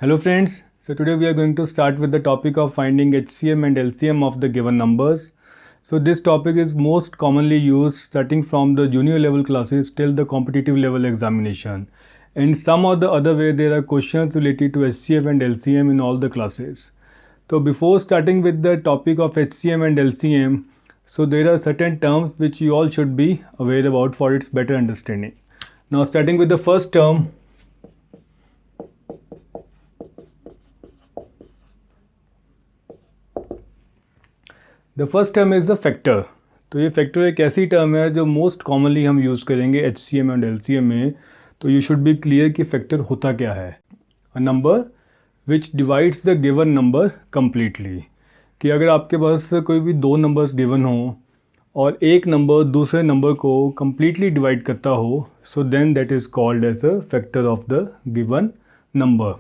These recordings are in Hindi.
Hello friends, so today we are going to start with the topic of finding HCM and LCM of the given numbers. So this topic is most commonly used starting from the junior level classes till the competitive level examination. In some or the other way there are questions related to HCM and LCM in all the classes. So before starting with the topic of HCM and LCM, so there are certain terms which you all should be aware about for its better understanding. Now starting with the first term, the first term is the factor. तो ये फैक्टर एक ऐसी टर्म है जो मोस्ट कॉमनली हम यूज़ करेंगे HCM एंड LCM में. तो यू शुड बी क्लियर कि फैक्टर होता क्या है. अ number which divides the given number completely. कि अगर आपके पास कोई भी दो नंबर्स गिवन हो और एक नंबर दूसरे नंबर को कम्प्लीटली डिवाइड करता हो, so then that is called as a factor of the given number.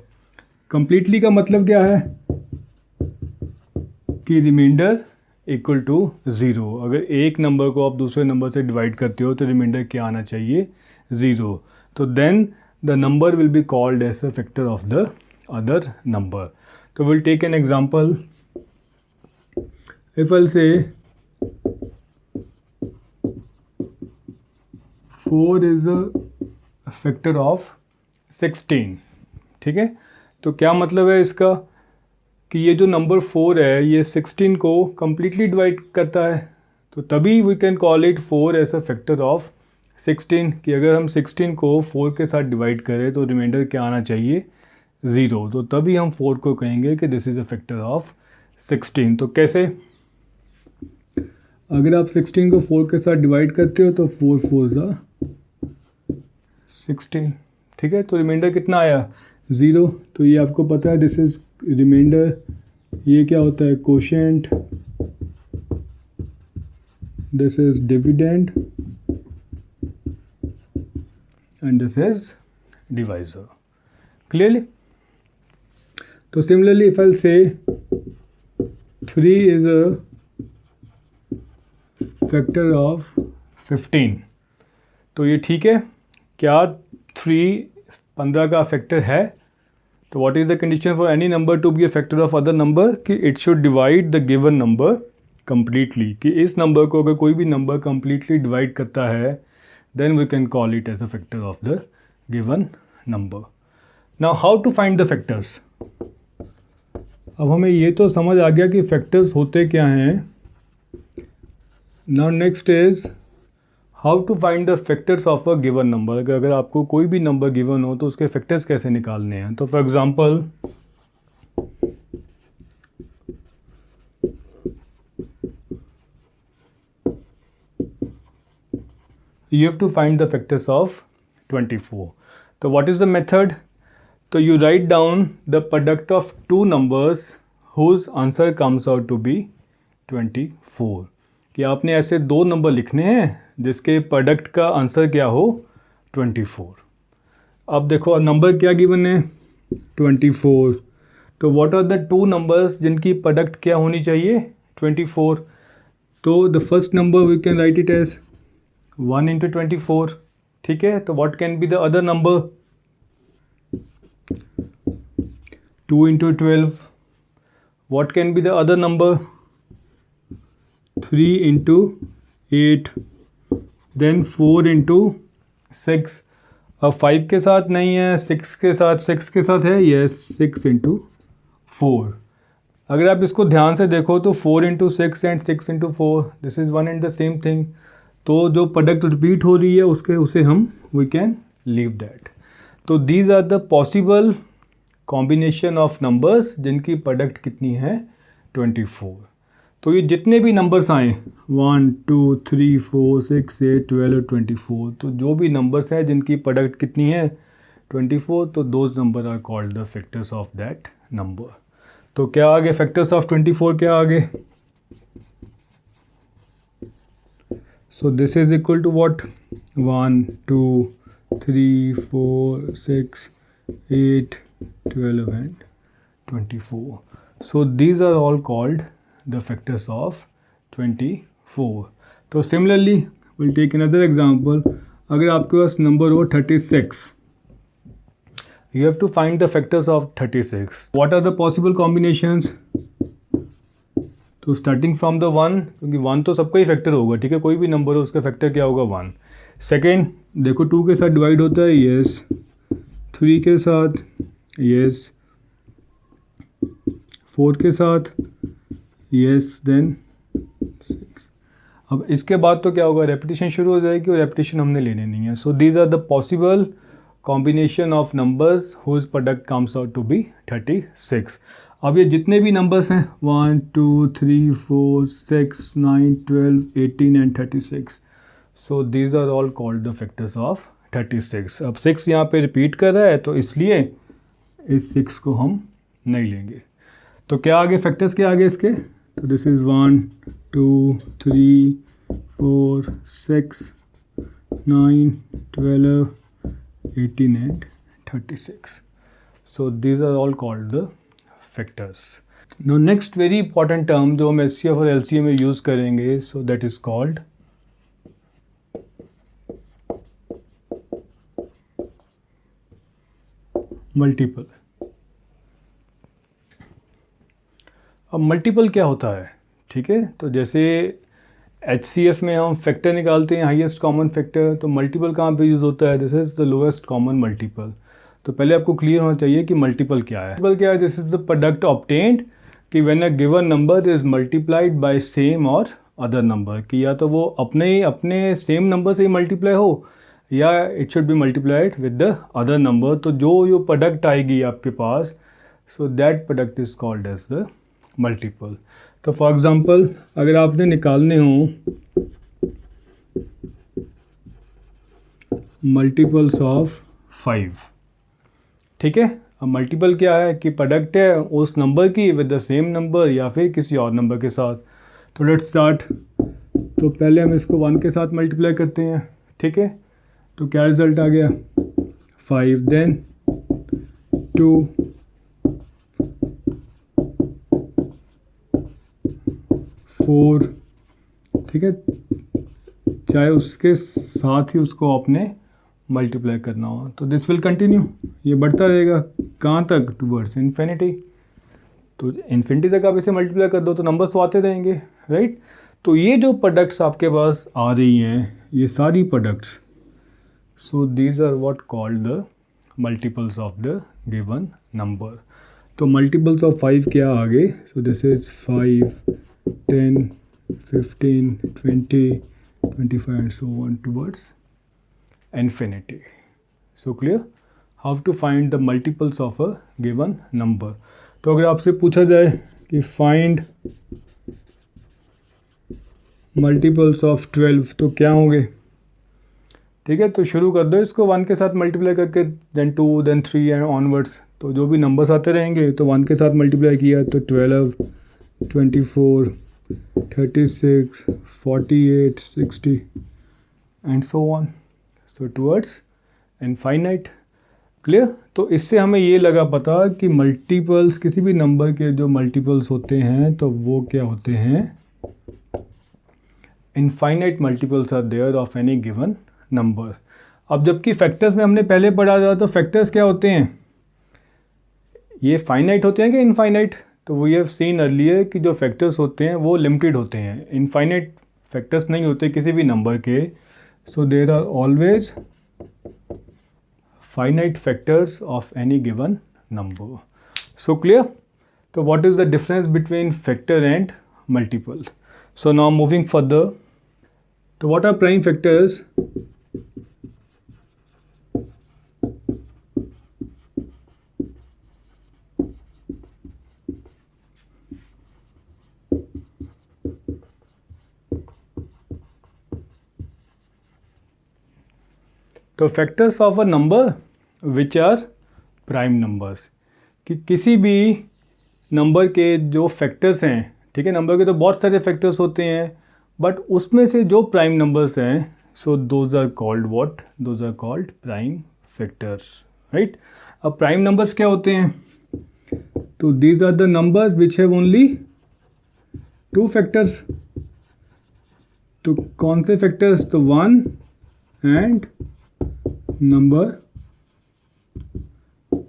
Completely का मतलब क्या है कि रिमाइंडर इक्वल टू ज़ीरो. अगर एक नंबर को आप दूसरे नंबर से डिवाइड करते हो तो रिमाइंडर क्या आना चाहिए, ज़ीरो. तो then the number will be called as a factor of the other number. तो will take an example. If I say 4 is a factor of 16. ठीक है, तो क्या मतलब है इसका कि ये जो नंबर 4 है ये 16 को कम्प्लीटली डिवाइड करता है. तो तभी we can call it 4 as a factor of 16. कि अगर हम 16 को 4 के साथ डिवाइड करें तो रिमाइंडर क्या आना चाहिए, ज़ीरो. तो तभी हम 4 को कहेंगे कि this is a factor of 16. तो कैसे, अगर आप 16 को 4 के साथ डिवाइड करते हो तो 4 4 ज़ा 16. ठीक है, तो रिमाइंडर कितना आया, ज़ीरो. तो ये आपको पता है दिस इज़ रिमाइंडर. ये क्या होता है, quotient. This is dividend and this is divisor. Clearly. तो सिमिलरली इफ आई से 3 इज अ फैक्टर ऑफ 15. तो ये ठीक है, क्या 3 15 का फैक्टर है. तो what is the condition for any number to be a factor of other number, कि it should divide the given number completely. कि इस नंबर को अगर कोई भी नंबर कम्प्लीटली डिवाइड करता है then we can call it as a factor of the given number. Now how to find the factors. अब हमें ये तो समझ आ गया कि फैक्टर्स होते क्या हैं. Now next is how to find the factors of a given number. अगर आपको कोई भी नंबर गिवन हो तो उसके फैक्टर्स कैसे निकालने हैं. तो for example you have to find the factors of 24. So what is the method? So you write down the product of two numbers whose answer comes out to be 24. कि आपने ऐसे दो नंबर लिखने हैं जिसके प्रोडक्ट का आंसर क्या हो, 24. अब देखो नंबर क्या गिवन है, 24. तो what are the two numbers जिनकी प्रोडक्ट क्या होनी चाहिए, 24. तो the first number we can write it as 1 into 24. ठीक है, तो what can be the other number, 2 into 12. What can be the other number, 3 into 8. Then 4 into 6. अब 5 के साथ नहीं है, 6 के साथ है, यस 6 into 4. अगर आप इसको ध्यान से देखो तो 4 into 6 and 6 into 4 this is one and the same thing. तो जो प्रोडक्ट रिपीट हो रही है उसे हम वी कैन लीव दैट. तो these are the possible combination of numbers जिनकी प्रोडक्ट कितनी है, 24. तो ये जितने भी नंबर्स आए 1 2 3 4 6 8 12 और 24, तो जो भी नंबर्स हैं जिनकी प्रोडक्ट कितनी है, 24, तो those number are called the factors of that number. तो क्या आगे फैक्टर्स ऑफ 24 क्या आगे, so this is equal to what, 1 2 3 4 6 8 12 and 24. So these are all called the factors of 24. तो similarly we'll take another example. अगर आपके पास नंबर हो 36, You have to find the factors of 36. What are the possible combinations? तो स्टार्टिंग फ्रॉम द 1, क्योंकि 1 तो सबका ही फैक्टर होगा, ठीक है, कोई भी नंबर हो उसका फैक्टर क्या होगा 1. सेकेंड देखो 2 के साथ डिवाइड होता है, यस. 3 के साथ, यस. 4 के साथ, यस. देन 6. अब इसके बाद तो क्या होगा, रेपिटेशन शुरू हो जाएगी और रेपिटेशन हमने लेने नहीं है. So these are the possible combination of numbers whose product comes out to be 36. अब ये जितने भी नंबर्स हैं 1 2 3 4 6 9 12 18 and 36, so these are all called the factors of 36. अब 6 यहाँ पे रिपीट कर रहा है तो इसलिए इस 6 को हम नहीं लेंगे. तो क्या आगे फैक्टर्स क्या आगे इसके, तो this is 1 2 3 4 6 9 12 18 and 36. So these are all called the factors. Now next very important term जो हम HCF और LCM में use करेंगे, so that is called multiple. अब मल्टीपल क्या होता है, ठीक है, तो जैसे HCF में हम फैक्टर निकालते हैं हाईएस्ट कॉमन फैक्टर, तो मल्टीपल कहाँ पे यूज़ होता है, this is the lowest common multiple. तो पहले आपको क्लियर होना चाहिए कि मल्टीपल क्या है. मल्टीपल क्या है, this is the product obtained कि when a given number is multiplied by same or other number, कि या तो वो अपने सेम नंबर से ही मल्टीप्लाई हो या it should be multiplied with the other number. तो जो प्रोडक्ट आएगी आपके पास, so that product is called as the multiple. तो फॉर एग्ज़ाम्पल अगर आपने निकालने हो मल्टीपल्स ऑफ 5, ठीक है. अब मल्टीपल क्या है कि प्रोडक्ट है उस नंबर की विद द सेम नंबर या फिर किसी और नंबर के साथ. तो लेट्स स्टार्ट. तो पहले हम इसको 1 के साथ मल्टीप्लाई करते हैं, ठीक है. तो क्या रिज़ल्ट आ गया 5, देन 2, 4, ठीक है, चाहे उसके साथ ही उसको आपने मल्टीप्लाई करना हो. तो दिस विल कंटिन्यू, ये बढ़ता रहेगा कहाँ तक, टूवर्ड्स इन्फिनिटी. तो इन्फिनिटी तक आप इसे मल्टीप्लाई कर दो तो नंबर्स तो आते रहेंगे, राइट. तो ये जो प्रोडक्ट्स आपके पास आ रही हैं, ये सारी products, so these are what called the multiples of the given number. तो मल्टीपल्स ऑफ 5 क्या आगे, so this is 5 10 15 20 25 and so on towards infinity. So clear how to find the multiples of a given number. तो अगर आपसे पूछा जाए कि find multiples of 12 तो क्या होंगे, ठीक है. तो शुरू कर दो इसको 1 के साथ मल्टीप्लाई करके, then 2 then 3 and onwards. तो जो भी नंबर्स आते रहेंगे, तो 1 के साथ मल्टीप्लाई किया तो 12 24 36 48 60 and so on, so towards infinite. Clear. तो इससे हमें ये लगा पता कि मल्टीपल्स, किसी भी नंबर के जो मल्टीपल्स होते हैं तो वो क्या होते हैं, infinite multiples are there of any given number. अब जबकि फैक्टर्स में हमने पहले पढ़ा था, तो फैक्टर्स क्या होते हैं, ये फाइनाइट होते हैं कि इनफाइनाइट. तो वी हैव सीन अर्लियर कि जो फैक्टर्स होते हैं वो लिमिटेड होते हैं, इनफाइनाइट फैक्टर्स नहीं होते किसी भी नंबर के. So there are always finite factors of any given number. So clear. तो what is the difference between factor and multiple. So now moving further. तो व्हाट आर प्राइम फैक्टर्स. तो factors of a number which are prime numbers, कि किसी भी नंबर के जो फैक्टर्स हैं, ठीक है, नंबर के तो बहुत सारे फैक्टर्स होते हैं, बट उसमें से जो प्राइम नंबर्स हैं, so those are called what, those are called prime factors, right. अब प्राइम नंबर्स क्या होते हैं, तो these are the numbers which have only 2 factors. तो कौन से फैक्टर्स, तो 1 एंड नंबर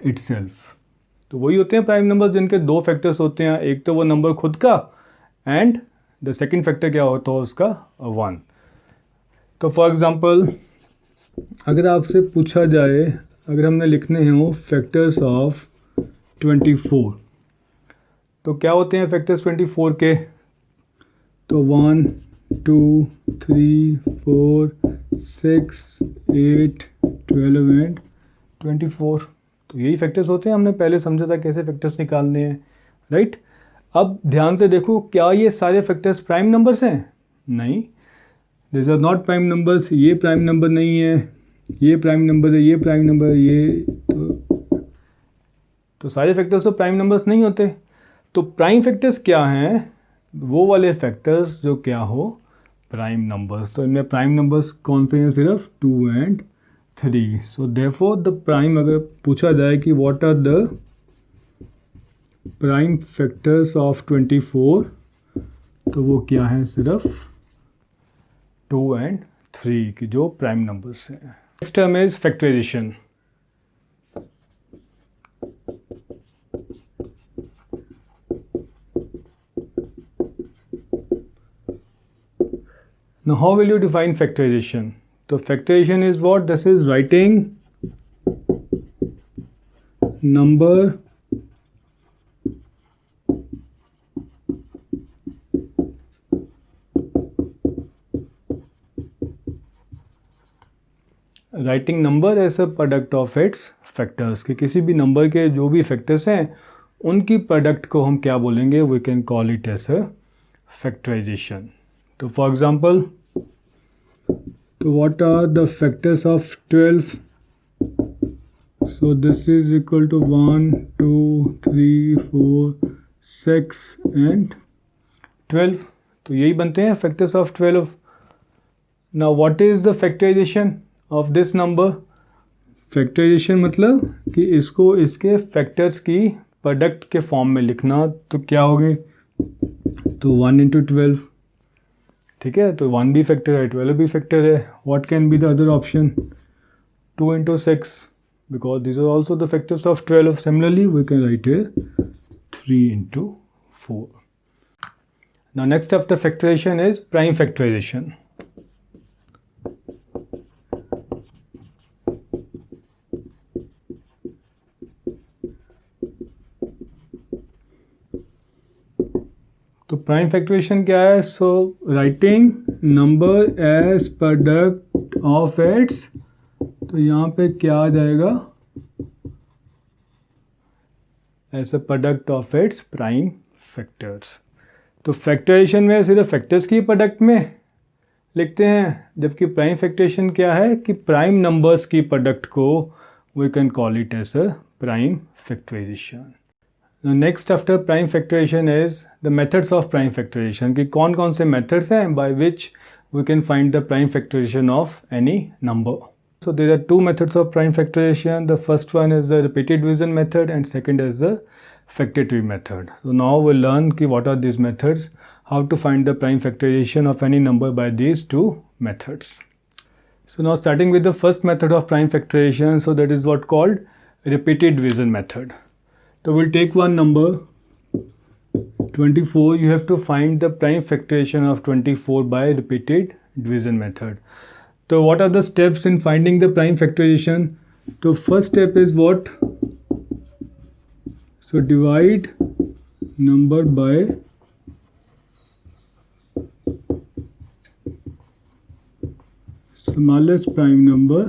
इटसेल्फ। तो वही होते हैं प्राइम नंबर्स जिनके दो फैक्टर्स होते हैं, एक तो वो नंबर खुद का एंड द सेकंड फैक्टर क्या होता है उसका 1। तो फॉर एग्जांपल अगर आपसे पूछा जाए, अगर हमने लिखने हो फैक्टर्स ऑफ 24, तो क्या होते हैं फैक्टर्स 24 के? तो 1 2 3 4 6 8 12 एंड 24, तो यही फैक्टर्स होते हैं। हमने पहले समझा था कैसे फैक्टर्स निकालने हैं, राइट। अब ध्यान से देखो, क्या ये सारे फैक्टर्स प्राइम नंबर्स हैं? नहीं, this are not prime numbers. ये प्राइम नंबर नहीं है, ये प्राइम नंबर है, ये प्राइम नंबर है, ये तो सारे फैक्टर्स तो प्राइम नंबर्स नहीं होते। तो प्राइम फैक्टर्स क्या हैं? वो वाले फैक्टर्स जो क्या हो, प्राइम नंबर्स। तो इनमें प्राइम नंबर्स कौन से हैं? सिर्फ 2 and 3। So therefore the prime, अगर पूछा जाए कि what are the prime factors of 24, तो वो क्या है? सिर्फ 2 एंड 3 की जो प्राइम नंबर्स हैं। Next term is factorization. Now how will you define factorization? So factorization is what? This is writing number as a product of its factors, कि किसी भी नंबर के जो भी फैक्टर्स हैं उनकी प्रोडक्ट को हम क्या बोलेंगे? We can call it as a factorization. तो for example, so what are the factors of 12? So this is equal to 1 2 3 4 6 and 12, तो यही बनते हैं factors of 12। Now what is the factorization of this number? Factorization मतलब कि इसको इसके फैक्टर्स की प्रोडक्ट के फॉर्म में लिखना। तो क्या हो गए? तो 1 इंटू 12, ठीक है। तो 1 भी फैक्टर है, 12 भी फैक्टर है। What can be the other option? 2 into 6, because these are also the factors of 12. Similarly, we can write here 3 into 4. Now next after factorization is prime factorization. तो प्राइम फैक्टराइजेशन क्या है? So writing number as product of its, तो यहाँ पे क्या आ जाएगा? As a product of its prime factors. तो फैक्टराइजेशन में सिर्फ फैक्टर्स की प्रोडक्ट में लिखते हैं, जबकि प्राइम फैक्टराइजेशन क्या है कि प्राइम नंबर्स की प्रोडक्ट को we can call it as a prime factorisation. Next after prime factorisation is the methods of prime factorisation, कि कौन कौन से मेथड्स हैं by which we can find the prime factorisation of any number. So there are two methods of prime factorization. The first one is the repeated division method and second is the factor tree method. So now we'll learn what are these methods, how to find the prime factorization of any number by these two methods. So now starting with the first method of prime factorization, so that is what called repeated division method. So we'll take one number 24, you have to find the prime factorization of 24 by repeated division method. So what are the steps in finding the prime factorization? So first step is what? So divide number by smallest prime number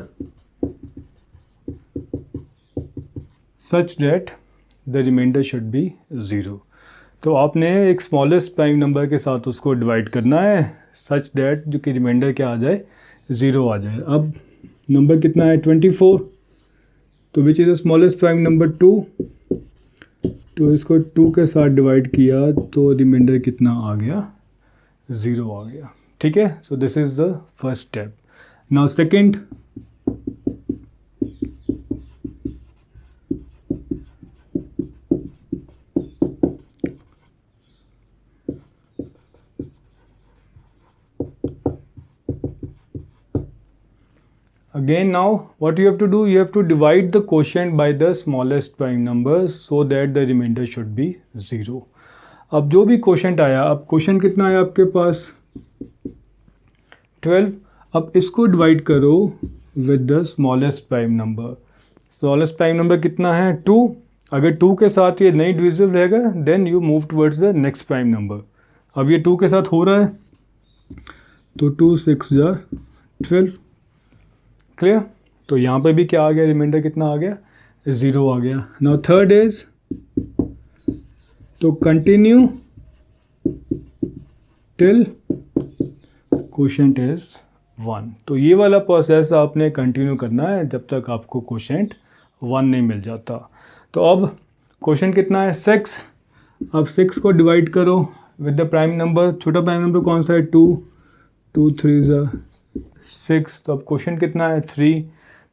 such that the remainder should be 0. तो आपने एक स्मॉलेस्ट प्राइम नंबर के साथ उसको डिवाइड करना है सच डैट जो कि रिमाइंडर क्या आ जाए? 0 आ जाए। अब नंबर कितना है? 24, तो which is the smallest prime number? 2, तो इसको 2 के साथ डिवाइड किया तो रिमाइंडर कितना आ गया? 0 आ गया, ठीक है। सो this is the first step. Now second, Again, now what you have to do, you have to divide the quotient by the smallest prime number so that the remainder should be 0. अब जो भी क्वोशेंट आया, अब क्वोशेंट कितना आया आपके पास 12. अब इसको डिवाइड करो with the smallest prime number. Smallest prime number कितना है 2. अगर 2 के साथ ये नहीं डिविजिबल रहेगा then you move towards the next prime number. अब ये 2 के साथ हो रहा है तो 2 6 12. क्लियर. तो यहाँ पे भी क्या आ गया, रिमाइंडर कितना आ गया 0 आ गया. नाउ थर्ड इज तो कंटिन्यू टिल क्वोशेंट इज 1. तो ये वाला प्रोसेस आपने कंटिन्यू करना है जब तक आपको क्वोशेंट 1 नहीं मिल जाता. तो अब क्वोशेंट कितना है 6. अब 6 को डिवाइड करो विद द प्राइम नंबर. छोटा प्राइम नंबर कौन सा है 2. 2 3 6. तो अब क्वोशेंट कितना है 3.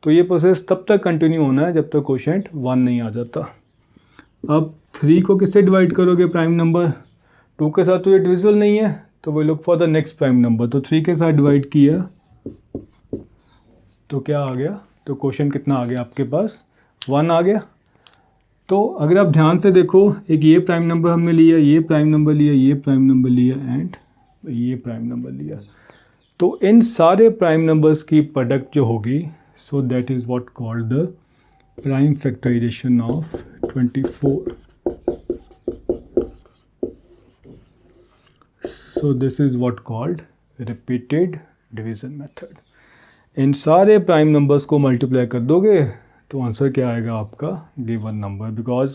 तो ये प्रोसेस तब तक कंटिन्यू होना है जब तक क्वोशेंट 1 नहीं आ जाता. अब 3 को किससे डिवाइड करोगे प्राइम नंबर. 2 के साथ तो ये डिविजिबल नहीं है तो we look for the next prime number. तो 3 के साथ डिवाइड किया तो क्या आ गया, तो क्वोशेंट कितना आ गया आपके पास 1 आ गया. तो अगर आप ध्यान से देखो, एक ये प्राइम नंबर हमने लिया, ये प्राइम नंबर लिया, ये प्राइम नंबर लिया एंड ये प्राइम नंबर लिया. तो इन सारे प्राइम नंबर्स की प्रोडक्ट जो होगी, so that is what called the prime factorisation of 24. So this is what called repeated division method. इन सारे प्राइम नंबर्स को मल्टीप्लाई कर दोगे तो आंसर क्या आएगा आपका given number. Because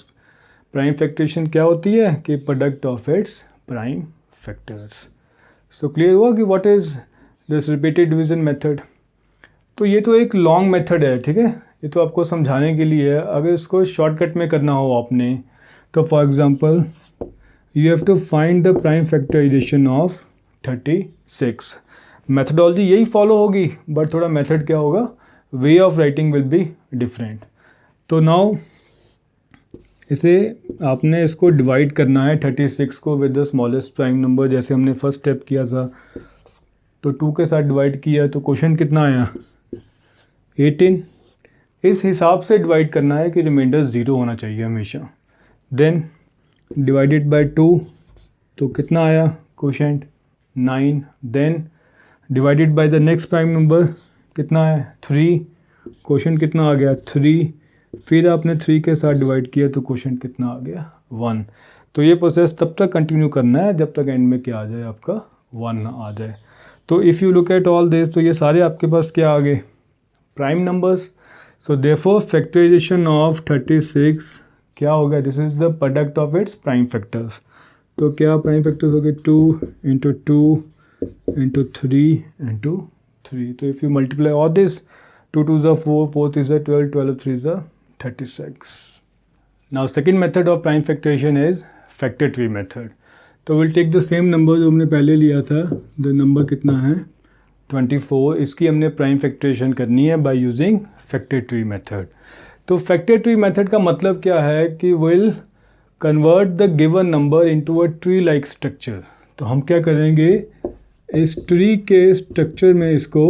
prime factorisation क्या होती है कि product of its prime factors. So clear हुआ कि what is this repeated division method. तो ये तो एक लॉन्ग मेथड है, ठीक है, ये तो आपको समझाने के लिए है. अगर इसको शॉर्टकट में करना हो आपने तो for example you have to find the prime factorisation of 36. Methodology यही फॉलो होगी बट थोड़ा मेथड क्या होगा, way of writing will be different. तो नाउ इसे आपने इसको डिवाइड करना है 36 को with the smallest prime number जैसे हमने फर्स्ट स्टेप किया था. तो 2 के साथ डिवाइड किया तो क्वोशेंट कितना आया 18. इस हिसाब से डिवाइड करना है कि रिमाइंडर 0 होना चाहिए हमेशा. देन डिवाइडेड बाय 2 तो कितना आया quotient 9. Then divided by the next prime number कितना है 3. क्वोशेंट कितना आ गया 3. फिर आपने 3 के साथ डिवाइड किया तो क्वोशेंट कितना आ गया 1. तो ये प्रोसेस तब तक कंटिन्यू करना है जब तक एंड में क्या आ जाए आपका 1 आ जाए. तो if you look at all this तो ये सारे आपके पास क्या आ गए prime numbers. So therefore factorisation of 36 क्या होगा, this is the product of its prime factors. तो क्या प्राइम फैक्टर्स हो गए 2 इंटू 2 इंटू 3 इंटू 3. तो if you multiply all this 2 2 is 4, 4 3 is 12, 12 3 is 36. Now second method of prime factorization is factor tree method. तो we'll take the same number जो हमने पहले लिया था. the number कितना है 24. इसकी हमने प्राइम फैक्टराइजेशन करनी है by using factor tree method. तो factor tree method का मतलब क्या है कि will convert the given number into a tree like structure. तो हम क्या करेंगे, इस ट्री के स्ट्रक्चर में इसको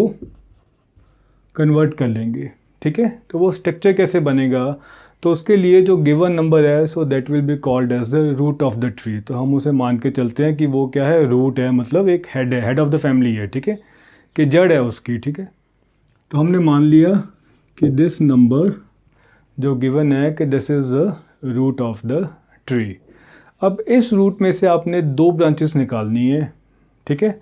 कन्वर्ट कर लेंगे, ठीक है. तो वो स्ट्रक्चर कैसे बनेगा, तो उसके लिए जो गिवन नंबर है so that will be called as the root of the tree. तो हम उसे मान के चलते हैं कि वो क्या है, रूट है, मतलब एक हेड है, हेड ऑफ द फैमिली है, ठीक है, कि जड़ है उसकी, ठीक है. तो हमने मान लिया कि दिस नंबर जो गिवन है कि this is the root of the tree. अब इस रूट में से आपने 2 ब्रांचेस निकालनी है, ठीक है.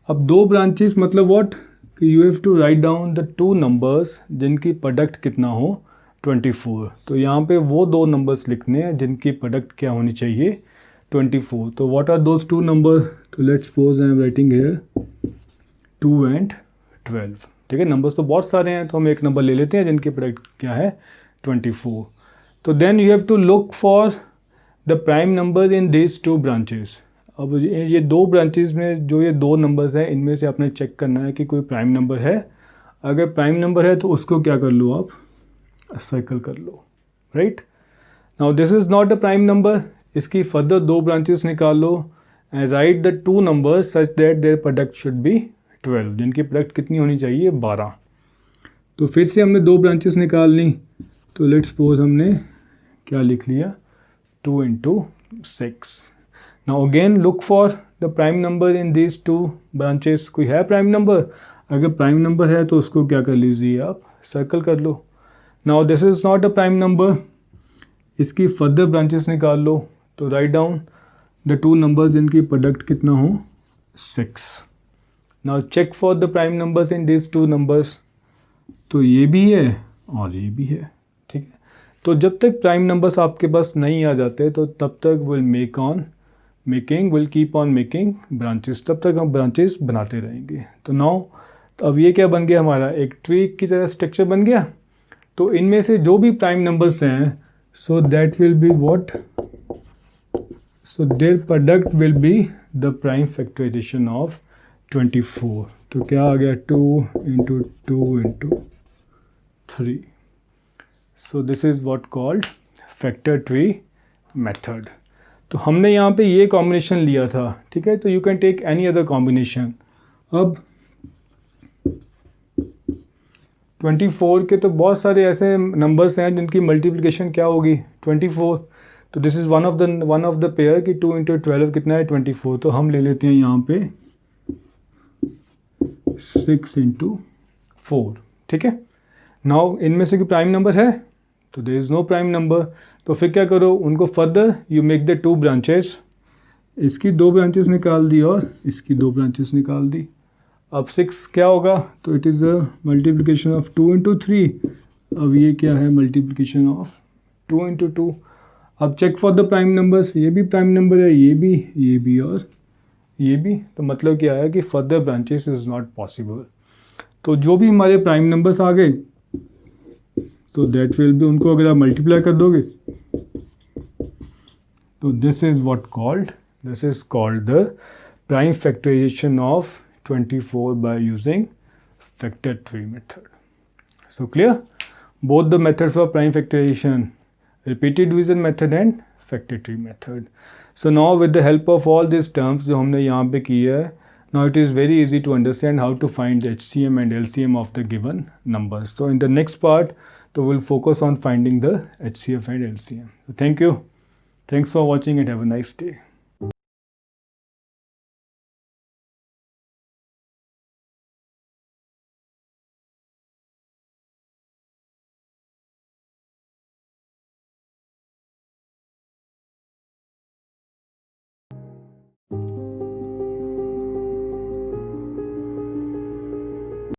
अब 2 ब्रांचेस मतलब व्हाट, कि you have to write down the 2 numbers जिनकी प्रोडक्ट कितना हो 24. तो यहाँ पे वो 2 नंबर्स लिखने हैं जिनकी प्रोडक्ट क्या होनी चाहिए 24. तो व्हाट आर दोज 2 नंबर, तो let's suppose I am writing here 2 and 12, ठीक है. नंबर्स तो बहुत सारे हैं तो हम एक नंबर ले लेते हैं जिनकी प्रोडक्ट क्या है 24. तो then you have to look for the prime number in this 2 branches. अब ये 2 ब्रांचेस में जो ये 2 नंबर्स हैं इनमें से आपने चेक करना है कि कोई प्राइम नंबर है. अगर प्राइम नंबर है तो उसको क्या कर लो आप, सर्कल कर लो, right. Now this is not a prime number. इसकी फर्दर 2 ब्रांचेस निकाल लो and write the 2 numbers such that their product should be 12, जिनकी प्रोडक्ट कितनी होनी चाहिए 12. तो फिर से हमने 2 ब्रांचेस निकाल ली, तो लेट्स सपोज हमने क्या लिख लिया 2 into 6. Now again look for the prime number in these 2 branches. कोई है प्राइम नंबर? अगर प्राइम नंबर है तो उसको क्या कर लीजिए आप, सर्कल कर लो. Now this is not a prime number, इसकी फर्दर ब्रांचेस निकाल लो. तो राइट डाउन द 2 नंबर्स जिनकी प्रोडक्ट कितना हो 6. Now check for the prime numbers in this 2 numbers. तो ये भी है और ये भी है, ठीक है. तो जब तक प्राइम नंबर्स आपके पास नहीं आ जाते तो तब तक will keep on making branches, तब तक हम ब्रांचेस बनाते रहेंगे. तो नाउ तो अब ये क्या बन गया हमारा, एक ट्री की तरह स्ट्रक्चर बन गया. तो इनमें से जो भी प्राइम नंबर्स हैं, so that will be what, so their product will be the prime factorisation of 24. तो क्या आ गया 2 into 2 into 3. So this is what called factor tree method. तो हमने यहाँ पे ये कॉम्बिनेशन लिया था, ठीक है. तो you can take any other combination. अब 24 के तो बहुत सारे ऐसे नंबर्स हैं जिनकी मल्टीप्लिकेशन क्या होगी 24. तो this is one of the pair कि 2 into 12 कितना है 24. तो हम ले लेते हैं यहाँ पे 6 into 4, ठीक है. नाउ इनमें से कोई प्राइम नंबर है? तो there is no prime number. तो फिर क्या करो, उनको further you make the 2 branches. इसकी 2 ब्रांचेस निकाल दी और इसकी 2 ब्रांचेस निकाल दी. अब 6 क्या होगा, तो it is the multiplication of 2 into 3. अब ये क्या है, मल्टीप्लिकेशन ऑफ 2 into 2. अब check for the prime numbers. ये भी प्राइम नंबर है, ये भी और ये भी. तो मतलब क्या है कि further branches is not possible. तो जो भी हमारे प्राइम नंबर्स आ गए तो दैट विल बी, उनको अगर आप मल्टीप्लाई कर दोगे तो this is called the prime factorisation of 24 by using factor tree method. So clear? Both the methods for prime factorization, repeated division method and factor tree method. So now with the help of all these terms जो हमने यहाँ पे की है, now it is very easy to understand how to find the HCM and LCM of the given numbers. So in the next part, so we'll focus on finding the HCF and LCM. So thank you. Thanks for watching and have a nice day.